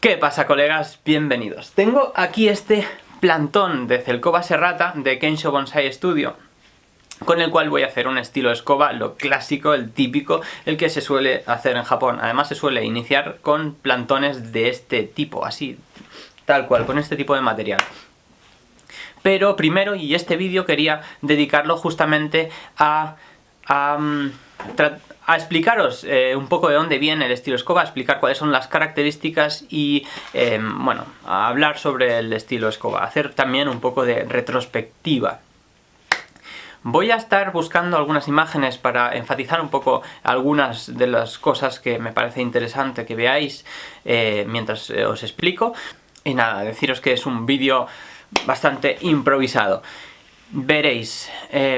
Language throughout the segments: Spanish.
¿Qué pasa, colegas? Bienvenidos. Tengo aquí este plantón de Zelkova serrata de Kensho Bonsai Studio, con el cual voy a hacer un estilo escoba, lo clásico, el típico, el que se suele hacer en Japón. Además se suele iniciar con plantones de este tipo, así, tal cual, con este tipo de material. Pero primero, y este vídeo quería dedicarlo justamente a explicaros un poco de dónde viene el estilo escoba, a explicar cuáles son las características y, bueno, a hablar sobre el estilo escoba, hacer también un poco de retrospectiva. Voy a estar buscando algunas imágenes para enfatizar un poco algunas de las cosas que me parece interesante que veáis mientras os explico. Y nada, deciros que es un vídeo bastante improvisado. Veréis,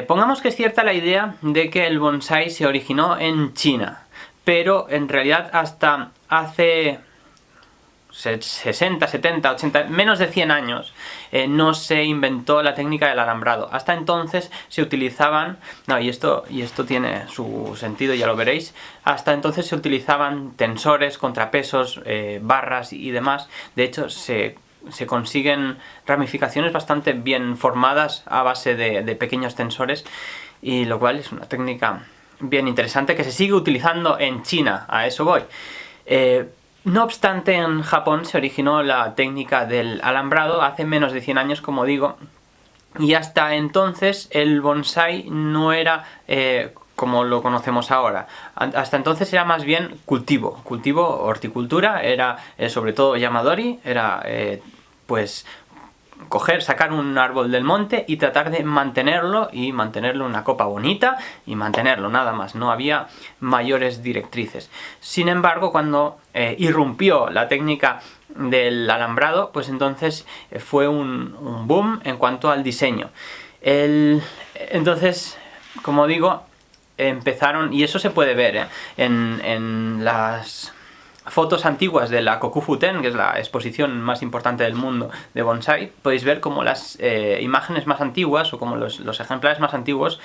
pongamos que es cierta la idea de que el bonsai se originó en China, pero en realidad hasta hace 60, 70, 80, menos de 100 años no se inventó la técnica del alambrado. Hasta entonces se utilizaban, y esto tiene su sentido, ya lo veréis, hasta entonces se utilizaban tensores, contrapesos, barras y demás. De hecho se consiguen ramificaciones bastante bien formadas a base de pequeños tensores, y lo cual es una técnica bien interesante que se sigue utilizando en China, a eso voy. No obstante, en Japón se originó la técnica del alambrado hace menos de 100 años, como digo, y hasta entonces el bonsai no era como lo conocemos ahora. Hasta entonces era más bien cultivo, horticultura, era sobre todo yamadori, era pues sacar un árbol del monte y tratar de mantenerlo, y mantenerlo una copa bonita, y mantenerlo, nada más. No había mayores directrices. Sin embargo, cuando irrumpió la técnica del alambrado, pues entonces fue un boom en cuanto al diseño. Entonces, como digo, empezaron, y eso se puede ver en las fotos antiguas de la Kokufuten, que es la exposición más importante del mundo de bonsai. Podéis ver como las imágenes más antiguas, o como los ejemplares más antiguos,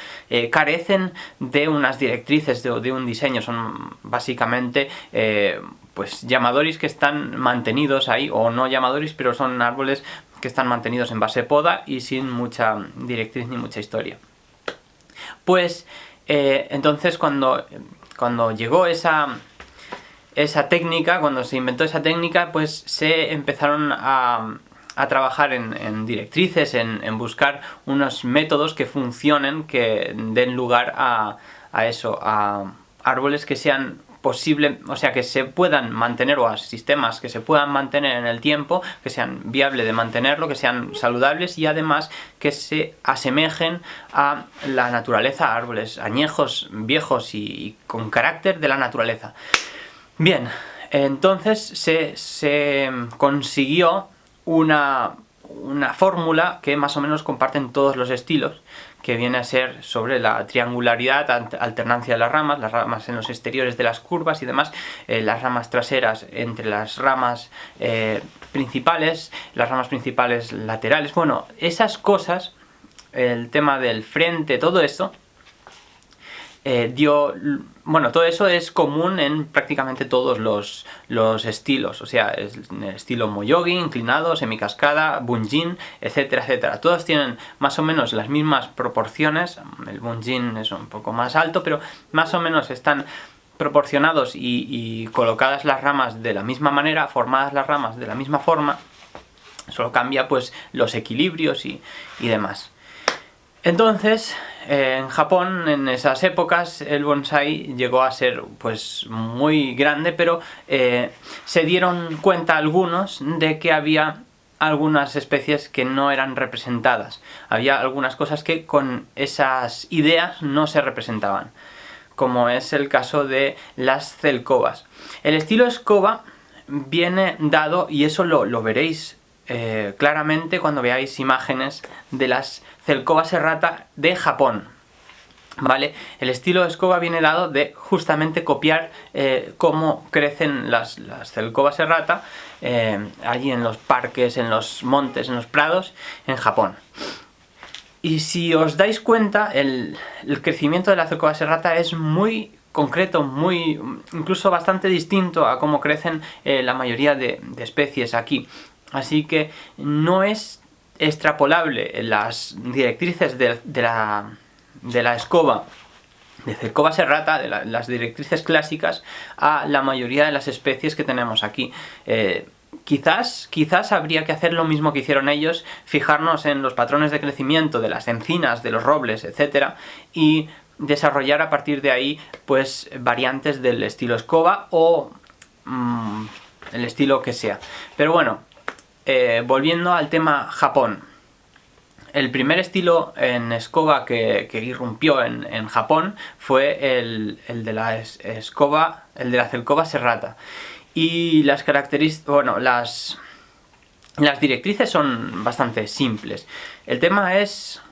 carecen de unas directrices, de un diseño. Son básicamente pues yamadoris que están mantenidos ahí, o no yamadoris, pero son árboles que están mantenidos en base de poda y sin mucha directriz ni mucha historia. Pues entonces cuando llegó esa técnica, cuando se inventó esa técnica, pues se empezaron a trabajar en directrices, en buscar unos métodos que funcionen, que den lugar a árboles que sean posible, o sea, que se puedan mantener, o a sistemas que se puedan mantener en el tiempo, que sean viables de mantenerlo, que sean saludables, y además que se asemejen a la naturaleza, a árboles añejos, viejos y con carácter de la naturaleza. Bien, entonces se consiguió una fórmula que más o menos comparten todos los estilos, que viene a ser sobre la triangularidad, alternancia de las ramas en los exteriores de las curvas y demás, las ramas traseras entre las ramas principales, las ramas principales laterales. Bueno, esas cosas, el tema del frente, todo esto, todo eso es común en prácticamente todos los estilos, o sea, el estilo Moyogi, inclinado, semicascada, bunjin, etcétera, etcétera. Todos tienen más o menos las mismas proporciones. El bunjin es un poco más alto, pero más o menos están proporcionados y colocadas las ramas de la misma manera, formadas las ramas de la misma forma. Solo cambia pues los equilibrios y demás. Entonces, en Japón, en esas épocas, el bonsai llegó a ser pues muy grande, pero se dieron cuenta algunos de que había algunas especies que no eran representadas. Había algunas cosas que con esas ideas no se representaban, como es el caso de las zelkovas. El estilo escoba viene dado, y eso lo veréis claramente cuando veáis imágenes de las Zelkova serrata de Japón, ¿vale? El estilo escoba viene dado de justamente copiar cómo crecen las Zelkova serrata allí en los parques, en los montes, en los prados, en Japón. Y si os dais cuenta, el crecimiento de la Zelkova serrata es muy concreto, muy incluso bastante distinto a cómo crecen la mayoría de especies aquí. Así que no es extrapolable las directrices de la escoba de Cercova serrata, las directrices clásicas, a la mayoría de las especies que tenemos aquí. Quizás habría que hacer lo mismo que hicieron ellos, fijarnos en los patrones de crecimiento de las encinas, de los robles, etc. y desarrollar a partir de ahí pues variantes del estilo escoba o el estilo que sea. Pero bueno, volviendo al tema Japón. El primer estilo en escoba que irrumpió en Japón fue el de la escoba, el de la Cercova serrata. Y las características, bueno, las directrices son bastante simples. El tema es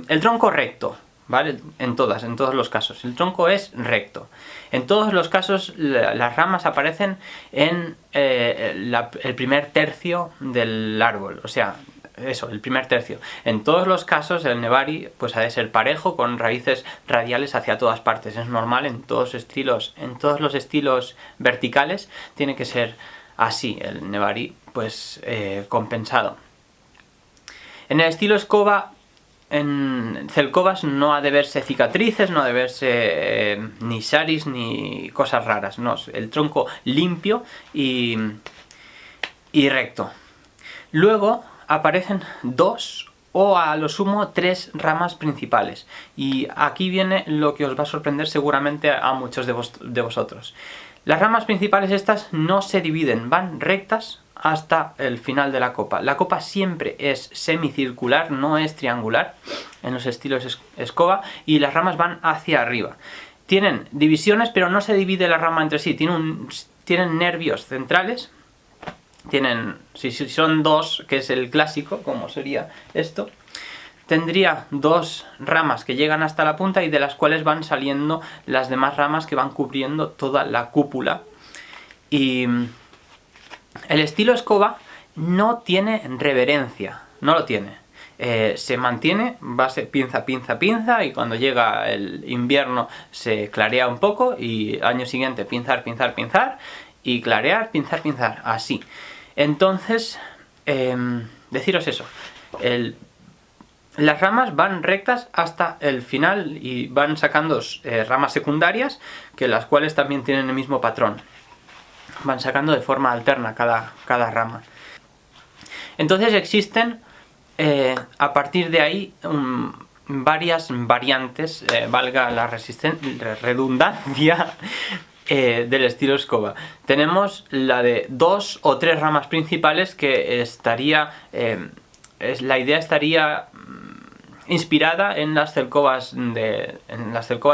el tronco recto, ¿vale? En todos los casos. El tronco es recto. En todos los casos las ramas aparecen en el primer tercio del árbol, o sea, eso, el primer tercio. En todos los casos el Nebari pues ha de ser parejo, con raíces radiales hacia todas partes. Es normal en todos los estilos verticales tiene que ser así, el Nebari pues compensado. En el estilo escoba, en Celcovas no ha de verse cicatrices, no ha de verse ni saris ni cosas raras, no, el tronco limpio y recto. Luego aparecen 2 o a lo sumo 3 ramas principales, y aquí viene lo que os va a sorprender seguramente a muchos de vosotros. Las ramas principales estas no se dividen, van rectas hasta el final de la copa. La copa siempre es semicircular, no es triangular en los estilos escoba, y las ramas van hacia arriba. Tienen divisiones, pero no se divide la rama entre sí, tienen nervios centrales. Si son 2, que es el clásico, como sería esto, tendría 2 ramas que llegan hasta la punta y de las cuales van saliendo las demás ramas que van cubriendo toda la cúpula. Y el estilo escoba no tiene reverencia, no lo tiene. Se mantiene base pinza, pinza, pinza, y cuando llega el invierno se clarea un poco y año siguiente pinzar, pinzar, pinzar, y clarear, pinzar, pinzar, así. Entonces, deciros eso, las ramas van rectas hasta el final y van sacando ramas secundarias, que las cuales también tienen el mismo patrón. Van sacando de forma alterna cada rama. Entonces existen, a partir de ahí, varias variantes, valga la redundancia, del estilo escoba. Tenemos la de 2 o 3 ramas principales, que estaría la idea estaría inspirada en las Cercovas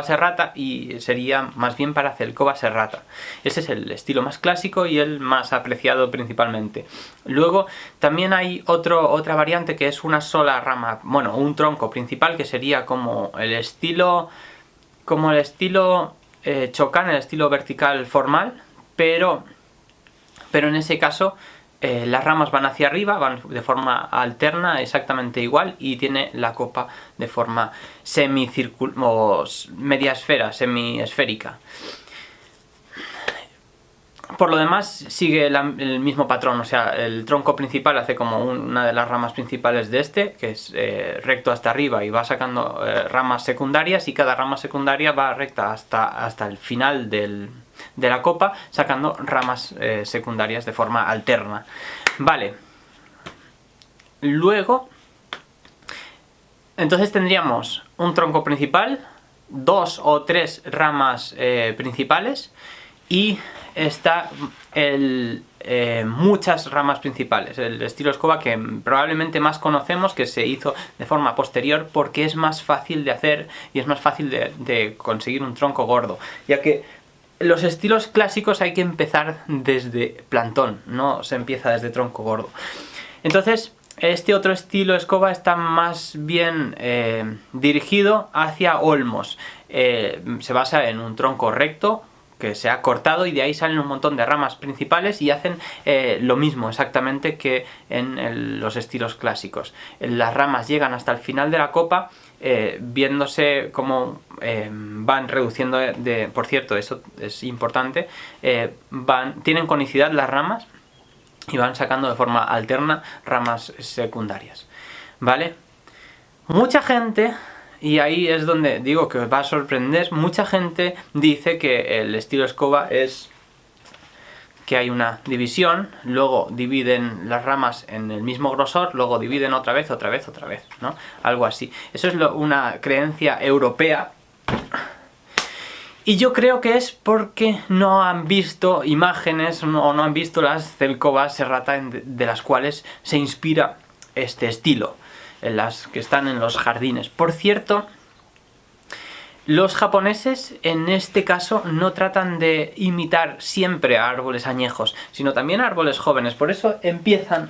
serrata, y sería más bien para Cercova serrata. Ese es el estilo más clásico y el más apreciado principalmente. Luego también hay otra variante, que es una sola rama, bueno, un tronco principal, que sería como el estilo Chocan, el estilo vertical formal, pero en ese caso las ramas van hacia arriba, van de forma alterna, exactamente igual, y tiene la copa de forma semicircular o media esfera, semiesférica. Por lo demás sigue el mismo patrón, o sea, el tronco principal hace como una de las ramas principales de este, que es recto hasta arriba, y va sacando ramas secundarias, y cada rama secundaria va recta hasta el final de la copa, sacando ramas secundarias de forma alterna. Vale. Luego, entonces tendríamos un tronco principal, 2 o 3 ramas principales, y está muchas ramas principales, el estilo escoba que probablemente más conocemos, que se hizo de forma posterior porque es más fácil de hacer y es más fácil de conseguir un tronco gordo, ya que los estilos clásicos hay que empezar desde plantón, no se empieza desde tronco gordo. Entonces este otro estilo escoba está más bien dirigido hacia olmos. Se basa en un tronco recto que se ha cortado y de ahí salen un montón de ramas principales y hacen lo mismo exactamente que en los estilos clásicos. Las ramas llegan hasta el final de la copa, viéndose cómo van reduciendo por cierto, eso es importante, tienen conicidad las ramas y van sacando de forma alterna ramas secundarias, ¿vale? Mucha gente, y ahí es donde digo que os va a sorprender, mucha gente dice que el estilo escoba es que hay una división, luego dividen las ramas en el mismo grosor, luego dividen otra vez, ¿no? Algo así. Eso es una creencia europea. Y yo creo que es porque no han visto imágenes o no han visto las Zelkova Serrata de las cuales se inspira este estilo, en las que están en los jardines. Por cierto, los japoneses en este caso no tratan de imitar siempre a árboles añejos, sino también a árboles jóvenes. Por eso empiezan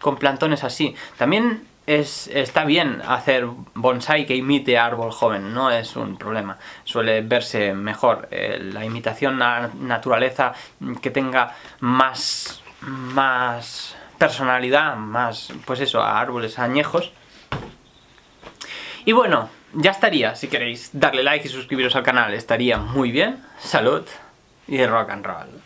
con plantones así. También está bien hacer bonsai que imite a árbol joven, no es un problema. Suele verse mejor la imitación a naturaleza que tenga más personalidad, más, pues eso, a árboles añejos. Y bueno, ya estaría. Si queréis darle like y suscribiros al canal estaría muy bien. Salud y rock and roll.